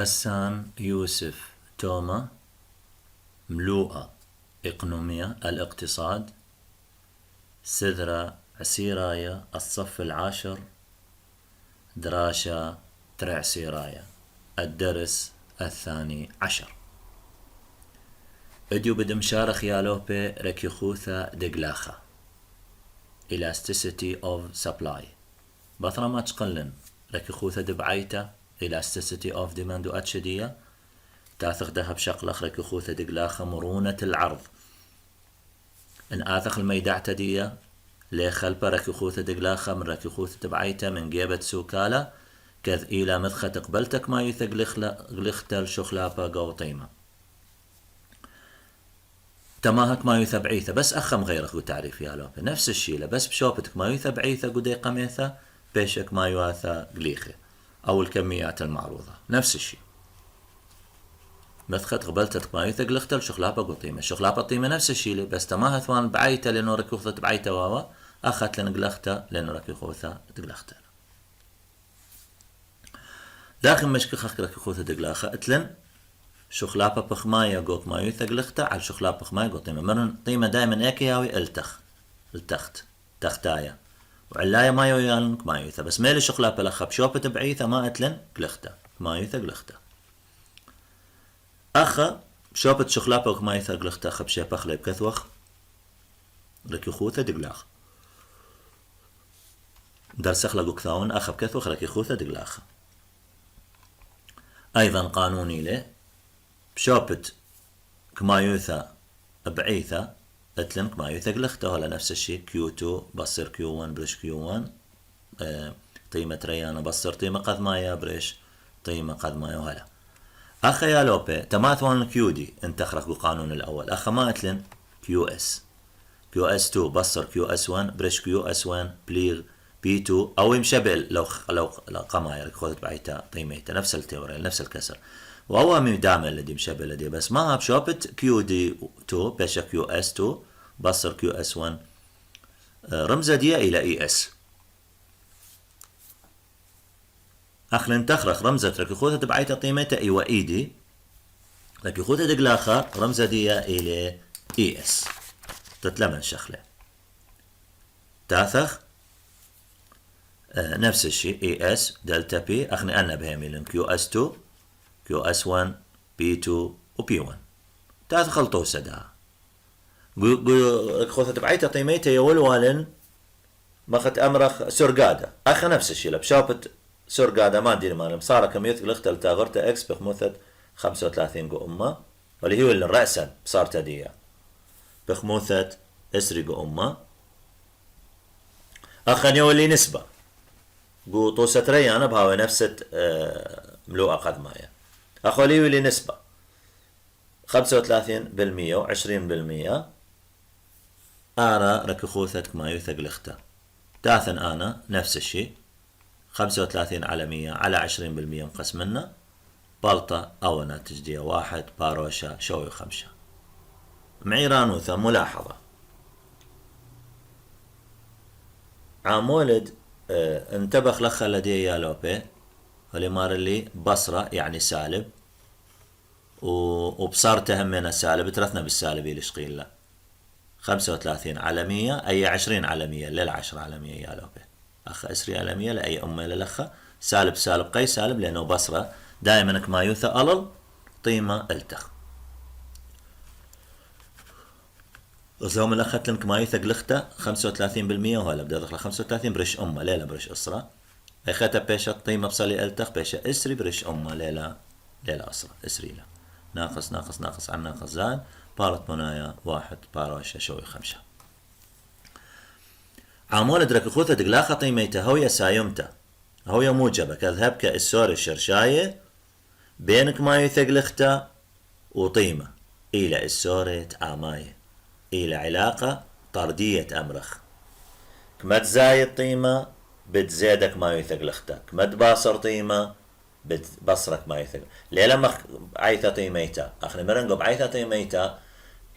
غسان يوسف توما ملوءة إقنومية الاقتصاد سذرة عسيراية الصف العاشر دراشة ترعسيراية الدرس الثاني عشر اديو بدمشار خيالوبي ركيخوثة دقلاخة Elasticity of supply بطرة ما تقلن ركيخوثة دبعيته Elasticity of demand وأتشدية تاثخ دهب شقلخ ركيخوثة دقلاخة مرونة العرض ان آثخ الميدع تدية لخلبة ركيخوثة دقلاخة من ركيخوثة دبعيته من جيبة سوكالة كذ إلى مدخة قبلتك ما يثق غلختل شخلابة قوطيمة تماهك ما يثبعيثة بس أخم غيرك وتعريف يا لوبي نفس الشيء بس بشوبتك ما يثبعيثة قدي قميثة بيشك ما يواثى قليخة أو الكميات المعروضة نفس الشيء مدخت قبلتك ما يثق لختل شخلابة قطيمة شخلابة طيمة نفس الشيء بس تماها ثوان بعيته لأنه ركيخوثة بعيته واوا أخذت لنقلخته لأنه ركيخوثة تقلخته داخل مشكخ ركيخوثة تقلخة اتلن شخلابة بخماية قوت ما يثق لخته على شخلابة بخماية قوت طيمة مرن طيمة دائما اكياوي التخت تختايا وعلاية ما يويالنك ما يثق بس ميلي شخلابة لخب شوبة بعيثة ما اتلن قلخته ما يثق لخته أخا شوبة شخلابة وما يثق لخته خب شيبة خليب كثوخ ركيخوثة دقلاخ درسخ لقو كثاون أخب كثوخ ركيخوثة دقلاخ أيضا قانوني له بشوبة كما يوثى بعيثة اتلن كما يوثى قلخته هلا نفس الشيء Q2 بصر Q1 بريش Q1 طيمة ريانة بصر طيمة قد ما بريش طيمة قد ما هلا أخا يا لوبي تماثوان كيودي انت اخرق قانون الأول أخا ما اتلن QS2 بصر QS1 بريش QS1 بليغ B2 أو يمشبل لو قماير خذت بعيتا طيميتا نفس التيوري نفس الكسر وهو من دائما الذي مشبه الذي بس ما بشوبت QD2 بيش QS2 بصر QS1 رمزة دي إلى ES أخلن تخرخ رمزة ركي خوثة بعيتا طيميتا إيوة إيدي ركي خوثة دقلاخة رمزة دي إلى ES تتلمن شخلة تاثخ نفس الشيء ES دلتا بي أخني أنا بهميلن QS2 QS1 P2 و P1 تاثخ الطوسة دا خوثة بعيتا طيميتا يولوالن ماخت أمرخ سرقادة أخ نفس الشيء بشوبت سرقادة ما ندير مالهم صار كم يثقل اختل تاغرتا اكس بخموثة 35 قو أمة واللي هو اللي رأسا بصار تدية بخموثة اسري قو أمة أخن يولي نسبة قو طوسة ريانا بهاوي نفسة ملوءة قد مايا أخو لي يولي نسبة 35% و20% أنا ركخوثتك ما يثقل اختا تاثن أنا نفس الشيء 35 على 100 على 20% نقسم منه بلطة أو ناتج دي 1 باروشة شوي 5 معيرانوثة ملاحظة عام ولد انتبخ لخ لدي يا لوبي ولي مار اللي بصرة يعني سالب وبصارته همنا سالب ترثنا بالسالب يلشقيل له 35 على 100 أي 20 على 100 لل10 على 100 يا لوبي أخ أسري على 100 لأي أمة للأخة سالب سالب قي سالب لأنه بصرة دائما كما يوثى ألل طيمة التخ وزوم الأخت لنك ما يوثى قلخته 35% وهلا بدأ دخل 35 بريش أمة ليلة بريش أسرة أخته بيشة طيمة بصلي التخ بيشة أسري بريش أمة ليلة أسرة أسري له ناقص ناقص ناقص عن ناقص زاد بارت منايا 1 باراشة شوي 5 عامول درك خوثة دقلاخة طيميته هوية سايمته هوية موجبة كذهب كالسور الشرشاية بينك ما يثقلخته وطيمة إلى السورة عاماية إلى علاقة طردية أمرخ كما تزايد طيمة بتزيدك ما يثقلخته كما تباصر طيمة بتبصرك ما يثقل ليه لما عيثة طيميته أخني مرنقو بعيثة طيميته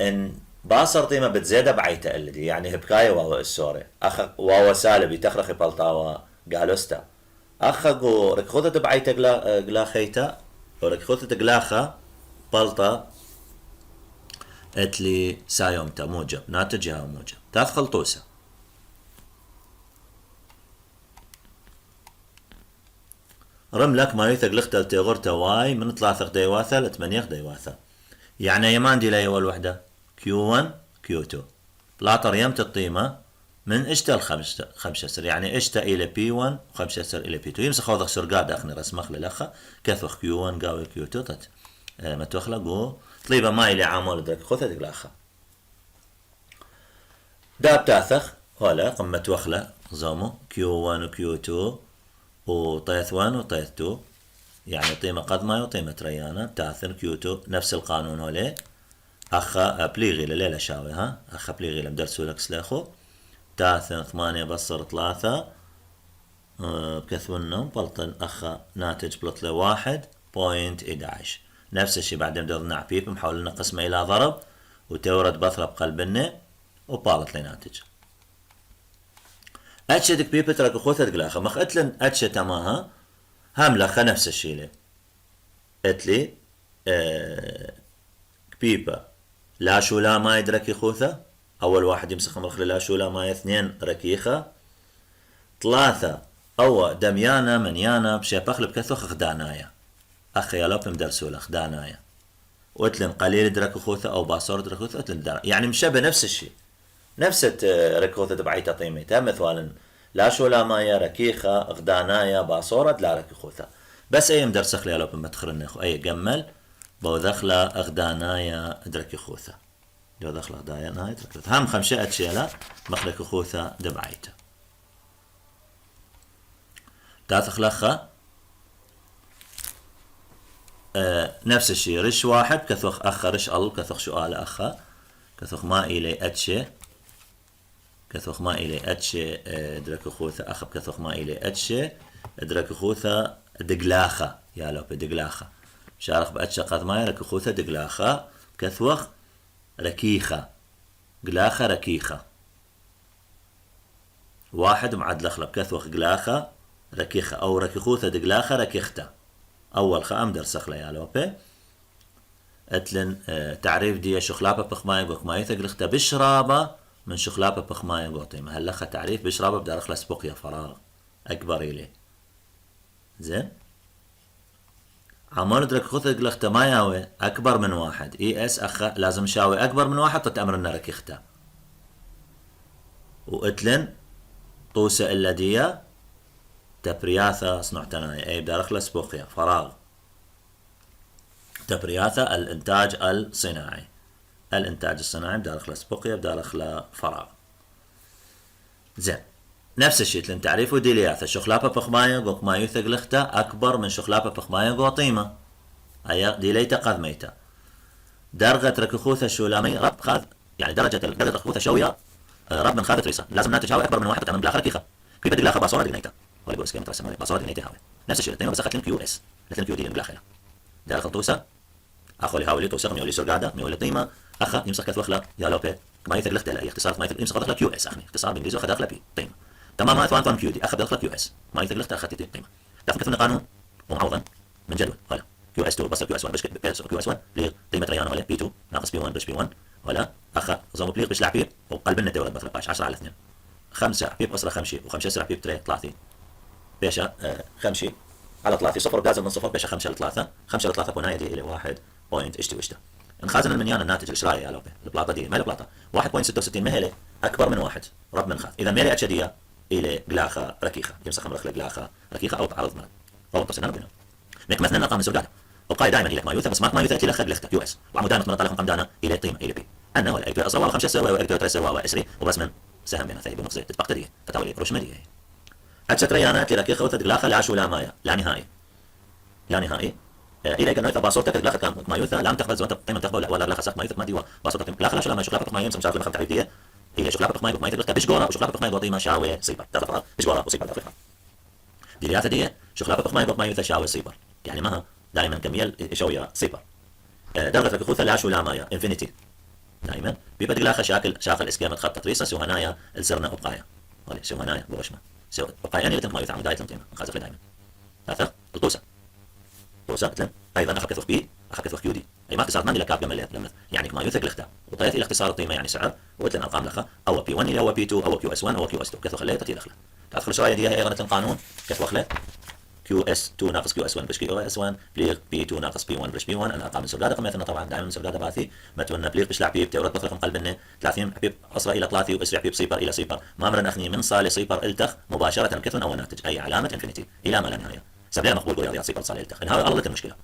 إن باصر طيمة بتزيده بعيته الذي يعني هبكاية واو السوري أخ واو سالب يتخرخ بلطاوة قالوستا أخ قو ركخوذة بعيته قلا خيتا ورك خوثة تقلاخة بلطة اتلي سايومتا موجب ناتجها موجب تاث خلطوسة رملك ما يثق لختل تغرتا واي من 3 ديواثة ل 8 ديواثة يعني يمان دي لي اول وحدة Q1 Q2 بلاطر يمت الطيمة من اشتا الخمسة سر يعني اشتا الى P1 وخمسة سر الى P2 يمسخ خوضك سرقاد اخني رسمخ للأخة كثوخ Q1 قاوي Q2 تت ما تخلقو طليبة ما إلي عامل درك خوثة الأخة داب تاثخ هلا قمة وخلة زومو Q1 و Q2 وطيث 1 وطيث 2 يعني طيمة قدمة وطيمة ريانة تاثن Q2 نفس القانون هولي أخا بليغي لليلة شاوي ها أخا بليغي لمدرسو لك سلاخو تاثن 8 بصر 3 بكثونهم بلطن أخا ناتج بلطلة 1.11 نفس الشي بعدين درنا عبيب محاول نقسمه إلى ضرب وتورد بثرة بقلبنا وبالط لي ناتج أتشدك بيبة ترك خوثة قلاخة مخ أتلن أتشة تماها هم لخا نفس الشي لي أتلي بيبة لا شو لا ما يدركي خوثة أول واحد يمسخ مخ لا شو لا ما 2 ركيخة 3 أو دميانا منيانا بشي بخلب كثوخ خدانايا أخي يلوب مدرسولة خدانايا وأتلن قليل درك خوثة أو باصور درك خوثة أتلن دار يعني مشابه نفس الشي نفس ركوثة تبعيتها طيميتها مثلا لا شو لا مايا ركيخة غدانايا باصورة لا ركيخوثة بس أي مدرسخ لي لوب متخرنخ أي جمل بو دخلة أغدانايا دركي خوثة دو دخلة غدانايا دركي خوثة هم 5 أتشيلا مخلك خوثة دبعيتها تاثخ لخة نفس الشيء رش واحد كثوخ أخ رش ال كثوخ سؤال أخا كثوخ ما إلي أتشي كثوخ ما إلي أتشي درك خوثة أخب كثوخ ما إلي أتشي درك خوثة دقلاخة يا لو بدقلاخة شارخ بأتشي قد ما يرك خوثة دقلاخة كثوخ ركيخة قلاخة ركيخة واحد معدل أخلب كثوخ قلاخة ركيخة أو ركيخوثة دقلاخة ركيخته أول خام درسخ لي لوبي أتلن تعريف دي شخلابة بخماي بخماي ثقلخته بشرابة من شخلابة بخماي قوطيمة هلخة تعريف بشرابة بدار أخلص بقية فراغ أكبر إلي زين عمال درك خوثة قلخته ما ياوي أكبر من 1 إي إس أخ لازم شاوي أكبر من 1 تتأمر إنه ركيخته وأتلن طوسة إلا ديا تبرياثة صنعتنا أي بدار أخلص بقية فراغ تبرياثة الإنتاج الصناعي الإنتاج الصناعي بدار أخلص بقية بدار أخلص فراغ زين نفس الشيء لن تعريفه ديلياثة شخلابة بخماية قوك ما يثق لخته أكبر من شخلابة بخماية قوطيمة أي ديليتا قذ ميتا درجة ركخوثة الشولامي رب خاذ يعني درجة ركخوثة شوية رب من خاذة ريسة لازم ناتج هاوي أكبر من 1 تعمل بالآخر كيخة كيف بدك لاخة باصورة دينيتا ولا يقول سكيمة رسم باصورة دينيتا هاوي نفس الشيء التيمة بس أخذت لهم كيو إس لثن كيو دي بالآخرة دار خلطوسة أخو اللي هاولي توسق ميولي سرقادة ميولي طيمة أخا يمسخ كثوخلة يا لوبي ما يثق لخته لا اختصار ما يثق يمسخ داخله كيو اس أخني اختصار بالإنجليزي أخذ داخله بي طيمة تمام ما ثوان كيو دي أخذ داخله كيو اس ما يثق لخته أخذت طيمة تعرف كيف قانون ومعوضا من جدول هلا كيو اس 2 بس كيو اس 1 بس كيو اس 1 ليه طيمة ريان ولا بي 2 ناقص بي 1 بس بي 1 ولا أخا زوم بليغ بش لعبيب وقلبنا تولد مثلا باش 10 على 2 5 عبيب أسرة 5 و5 أسرة عبيب 30 بيشا 5 على 3 صفر جاز من صفر بيشا 5 ل 3 5 ل 3 بناية دي إلى 1 بوينت اشتي واشتا انخازن المنيان الناتج الاشراعي يا لوبي البلاطه دي ما البلاطه 1.66 مهله اكبر من 1 رب من خاذ اذا ميلي اتشديه الى قلاخه ركيخه يمسخ مرخ قلاخه ركيخه او تعرض مال فوق تصنع بينهم ميك مثلا ارقام الزرقاء وبقاي دائما الى ما يوثق بس ما يوثق الى خد لخته يو اس وعمود دائما من طالعهم قمدانا الى طيمه الى بي انا ولا اكتو اصلا 5 سوا ولا اكتو 3 سوا واسري وبس من سهم بين ثاني بنقص تبقتدي تتولي رشمديه اتشت ريانات ركيخه وتدقلاخه لا شو لا مايا لا نهائي لا نهائي إلى كأنه يثبت باصورتك لا خد ما يوثى لا تقبل زوانت قيمة تقبل ولا لا خسرت ما يوثى ما ديوا باصورتك لا خلا شو لما شغلة ما يمسك مشارك لما خدت عيدية هي شغلة ما يثبت بيش جورا وشغلة ما يضوي ما شاوي صيبر تفرق بيش جورا وصيبر تفرق دي رياضة دي شغلة ما يوثى شاوي صيبر يعني ما دائما كمية شوية صيبر درجة الخوثة لا شو لا مايا انفينيتي دائما بيبدأ لا شاخل اسكيمة خط تطريسة سو هنايا الزرنا أبقايا ولا سو هنايا بوشما سو أبقايا يعني لتم ما يوثى عموداية تنقيمة خازق دائما ثلاثة الطوسة توسا مثلا ايضا اخذ كثوخ بي اخذ كثوخ كيو دي اي ما اختصارات ماني لكاب جملات لما يعني كما يوثق لختا وطيت الى اختصار القيمه يعني سعر وقلت لنا ارقام لخا او بي 1 الى او بي 2 او كيو اس 1 او كيو اس 2 كثوخ خليت تي دخله تدخل شويه دي ايضا القانون كثوخ له كيو اس 2 ناقص كيو اس 1 بلس كيو اس 1 بليغ بي 2 ناقص بي 1 بلس بي 1 انا ارقام من سرداد قمتنا طبعا دائما من سرداد باثي ما تونا بليغ بشلع بيب تورط بطرق قلبنا 30 بيب اسرع الى 3 واسرع بيب صفر الى صفر ما مرن اخني من صالح صفر التخ مباشره كثن او ناتج اي علامه انفينيتي الى ما لا نهايه سبب مقبول رياضيات صفر صالح التخ هذا الله المشكله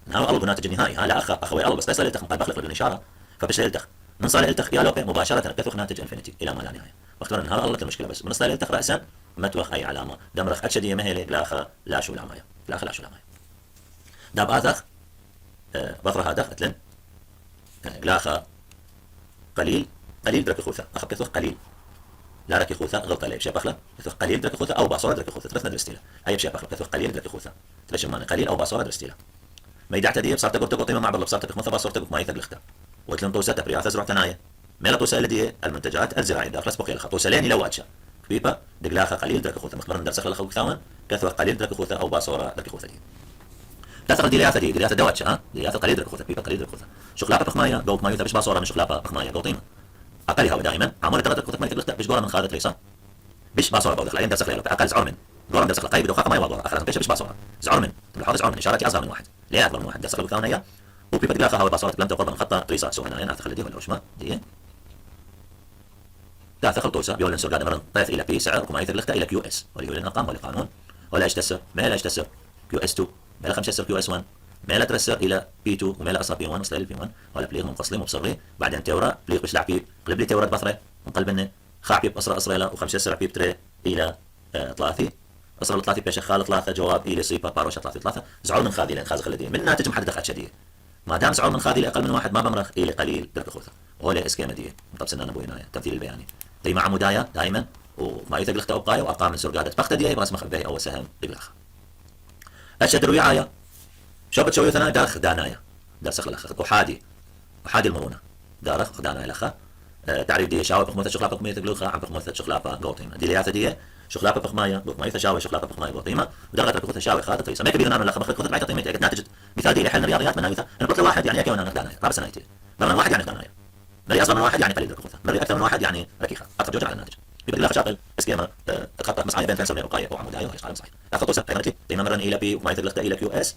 هذا الله ناتج النهائي هذا اخوي الله بس صالح التخ مقابل بخلق الاشاره فبش التخ من صالح التخ يا لوبي مباشره كثخ ناتج انفينيتي الى ما لا نهايه واختار ان هذا الله المشكله بس من صالح التخ راسا ما توخ اي علامه دمرخ اتشديه مهله لا لا شو العمايه لا شو العمايه داب آثخ بطرها دخ أتلن قلاخا قليل درك خوثة أخذ كثوخ قليل لا ركي خوثة غلطة لي بشي بخلة كثوخ قليل درك خوثة أو باصورة درك خوثة ثلاث ندرستيلة أي بشي بخلة كثوخ قليل درك خوثة ثلاث ماني قليل أو باصورة درستيلة ما يدعت دي بصارت تقول تقول مع بالله بصارت تقول مثلا باصورة ما يثق لختها وتلن توسة تبريات زرع ثنايا ميلا توسة لدي المنتجات الزراعية داخل سبوقي الخط توسلين لو أتشا كبيبة دقلاخا قليل درك خوثة مخبرنا درس خلق خوث ثاون كثوخ قليل درك خوثة أو باصورة درك خوثة دي لا تقل دي دواتش دي قليل درك خوثة بيبا قليل درك خوثة شغلابة بخماية قوت ما يوثا بش باصورة من شغلابة بخماية قوتيمة أقلها ودائما عمر تغدر خوثة ما يتغلق بش قورا من خالد ريسا بش باصورة بودخل عين درس خليله أقل زعور من قورا درس خلق قيب دوخاقة ما يوضع أخرى بش باصورة زعور من بالحاضر زعور من إشاراتي أصغر من واحد ليه أكبر من واحد درس خلق ثانية وبيبا دقلاقة هاو باصورة لم تقرب من خطة ريسا سوى هنا أتخل دي ولا وشما دي لا تخل توسا بيقول لنسور قادة مرن طيف إلى بي سعر وما يتغلق إلى كيو اس ولا يقول لنا قام ولا قانون ولا يشتسر ما لا يشتسر كيو اس 2 ما لا 5 كيو اس 1 ما لا ترسر الى بي 2 وما لا اصلا بي 1 وصل الى بي 1 ولا بليغ منفصلين مبصري بعدين تورا بليغ بشلع بيب قلب لي تورا بثره ونقلبنا خاع بيب اسرى لا وخمسه اسرع بيب تري الى ثلاثه اسرى ثلاثه بيش خال ثلاثه جواب الى صفر باروش ثلاثه زعول من خاذي لان خاز خلدي من ناتج محدد خد شديه ما دام زعول من خاذي اقل من واحد ما بمرخ الى قليل درك خوثه ولا اسكيمه دي طب سنان ابو هنا التمثيل البياني زي مع مدايه دائما وما يثق لخت ابقاي وارقام من سرقاده بختدي براس مخبي او سهم دقلخ اشد الرعايه شو بتسوي ثنا داخ دانايا درس خلخ وحادي المرونه دارخ دانايا لخ تعريف دي شاوي بخموثه شغلابه بخميثه قلوخه عم بخموثه شغلابه قوطيمه دي لياثه دي شغلابه بخمايه بخميثه شاوي شغلابه بخمايه قوطيمه ودرجه بخموثه شاوي خاطر تريسه ما كبير انا لخ بخموثه بعد قيمه ناتج مثال دي لحل الرياضيات من مثال انا قلت واحد يعني كيف انا دانايا رابع سنايتي من واحد يعني دانايا مري اصغر من واحد يعني قليل بخموثه مري اكثر من واحد يعني ركيخه اكثر جوده على الناتج يبقى لها شاغل اسكيما تخطط مسعيه بين فنسر وقايه وعموديه وهي صحيح اخذ توسع قيمتي دائما مرن الى بي وما يتغلق الى كيو اس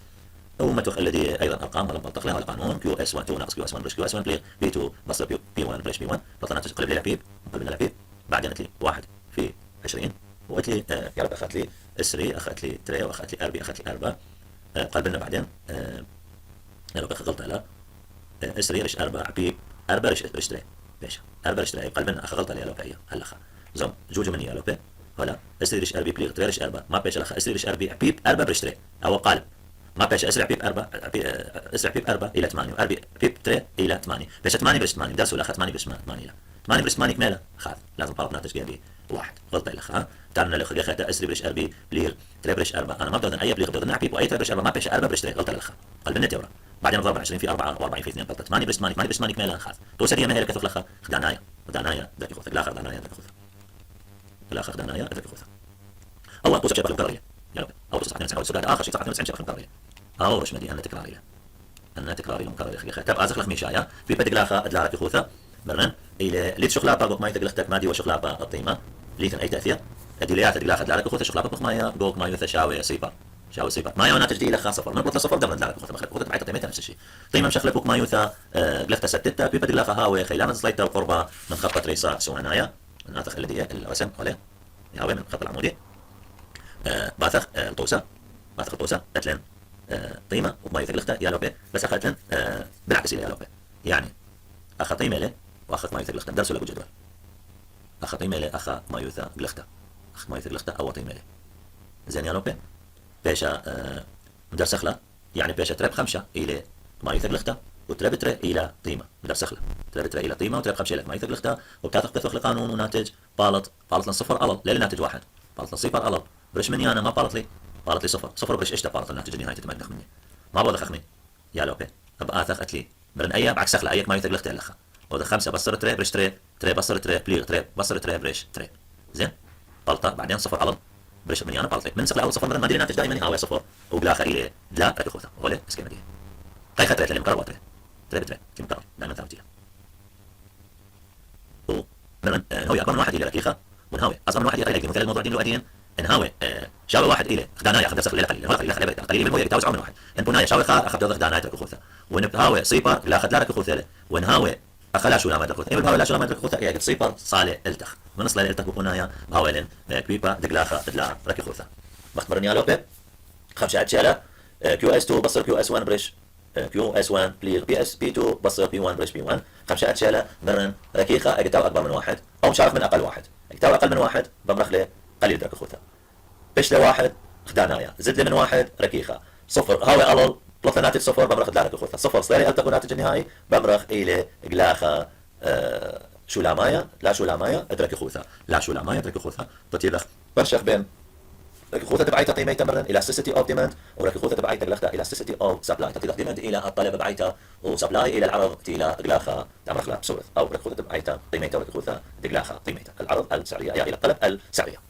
وما تخ الذي ايضا ارقام ولا بنطق لها القانون كيو اس 1 2 ناقص كيو اس 1 بلس كيو اس 1 بليغ بي 2 بصر بي 1 بلس بي 1 بطلنا تقلب لي بيب قلبنا لبيب بعدين قلت لي 1 في 20 وقلت لي يا رب اخذت لي اسري اخذت لي تري واخذت لي اربي اخذت لي اربع قلبنا بعدين يا رب غلطه لا اسري رش اربع بيب اربع رش تري ليش اربع رش تري قلبنا اخذ غلطه لي لو بيا هلا زم جوج من يا لو بي ولا اسري رش اربي بليغ تري رش اربع ما بيش الاخ اسري رش اربي بيب اربع رش تري او قالب ما بيش اسرع بيب 4 اسرع بيب 4 الى 8 و4 بيب 3 الى 8 بيش 8 بس 8 درس ولا 8 بس 8 لا 8 بس 8 كماله خاذ لازم طلب ناتج جابي واحد غلطه الا خا تعالنا لو خلي خاطر اسري بريش 4 بليغ 3 بريش 4 انا ما بدي اي بليغ بدي بيب واي 3 بريش 4 ما بيش 4 بريش 3 غلطه الا خا قلب النت ورا بعدين ضرب 20 في 4 و40 في 2 غلطه 8 بس 8 بس 8 كماله خاذ توسدي ما هي كتف لخا خدانايا ذاك خوث الاخر دانايا ذاك خوث الاخر دانايا ذاك خوث اول توسع شباب القريه يلا اول توسع 92 سؤال اخر شيء 92 شباب القريه أو رش مدي أنا تكراري مكرر خلي تاب أزخلخ ميشايا في بدك لاخا أدلارك خوثة برن إلى ليت شغلابة بق ما يتقلختك مادي وشغلابة الطيمة ليتن أي تأثير أدليات أدلاخ أدلارك خوثة شغلابة بق مايا بق ما يثشاوي صيبة شاوي صيبة ما يونا تجدي إلى خاص صفر من بطل صفر دم أدلارك خوثة مخلك خوثة بعيد طيمتها نفس الشيء طيمة مشخلة بق ما يثا قلختة ستة في بدك لاخا هاوي خيلان زليتة قربة من خطة ريسا سوانايا من هذا الذي الرسم ولا يهاوي من خط العمودي باثخ الطوسة أتلن طيمة وما يثقلختها يا لوبي بس أخذتن بالعكس يا لوبي يعني أخذ طيمة له وأخذ ما يثقلختها درس ولا بجدول أخذ طيمة له أخذ ما يثقلختها أخذ ما يثقلختها أو طيمة له زين يا لوبي بيشا درس أخلا يعني بيشا ترب خمسة إلى ما يثقلختها وترب ترى إلى طيمة درس أخلا ترب ترى إلى طيمة وترب خمسة إلى ما يثقلختها وبتاخذ كثخ لقانون وناتج بالط لصفر ألل ليه ناتج واحد بالط لصفر ألل برش مني أنا ما بالط لي قالت لي صفر بريش ايش تبارط الناتج النهائي تتمدخ مني ما بوضخ خمي يا لوبي ابقى اثق لي برن ايام بعكس اخلا ايك ما يتقلخت لخ وده خمسه بصر تري بريش تري بصر تري بليغ تري بصر تري بريش تري زين بلطه بعدين صفر علم برش منيانا بالطي من سقلا صفر مرن ما دينا ناتج دائما هاوي صفر وبلاخر الى لا ركي خوثا ولا اسكيما دي قاي خطرت اللي مقرر ترى كم قرر دائما ثابتيه ومرن هوي اكبر من واحد الى ركيخه ونهاوي اصغر من واحد الى مثل الموضوع دين الوادين نهاوي شاوي واحد الى خدانا ياخذ دسخ الى قليل هو قليل بالمويه يتاوز من واحد ان بنايه شاوي خار اخذ دغ دانا ركي خوثا ونهاوي صيبر لا اخذ لا ركي خوثا ونهاوي اخلا شو لا ما دركوثا اي بهاوي لا شو لا ما دركوثا هي صيبر صالح التخ من اصل التخ بنايه هاولن كبيبا دغلاخه ادلا ركي خوثا وقت مرنيا لوبي خمسة أشياء كيو اس 2 بصر كيو اس 1 بريش كيو اس 1 بليغ بي اس بي 2 بصر بي 1 بريش بي 1 خمسة أشياء مرن ركيخة أجتاو أكبر من واحد أو مشارك من أقل واحد أجتاو أقل من واحد بمرخ له قليل درك خوثا بش لواحد خدانايا زد لي من واحد ركيخة صفر هاوي ألل بلط ناتج صفر بمرخ درك خوثا صفر صلالي ألتقوا ناتج النهائي بمرخ إلى إجلاخة شو لا مايا لا شو لا مايا أدرك خوثا لا شو لا مايا أدرك خوثا بتيرخ برشخ بين ركي خوثة تبعيتها قيمتها مرن elasticity of demand وركي خوثة تبعيتها غلختها elasticity of supply تبتدخ demand إلى الطلب بعيتها وسبلاي إلى العرض إلى غلاخة تعمل خلاف بصورة أو ركي خوثة تبعيتها قيمتها وركي خوثة غلاخة قيمتها العرض السعرية إلى الطلب السعرية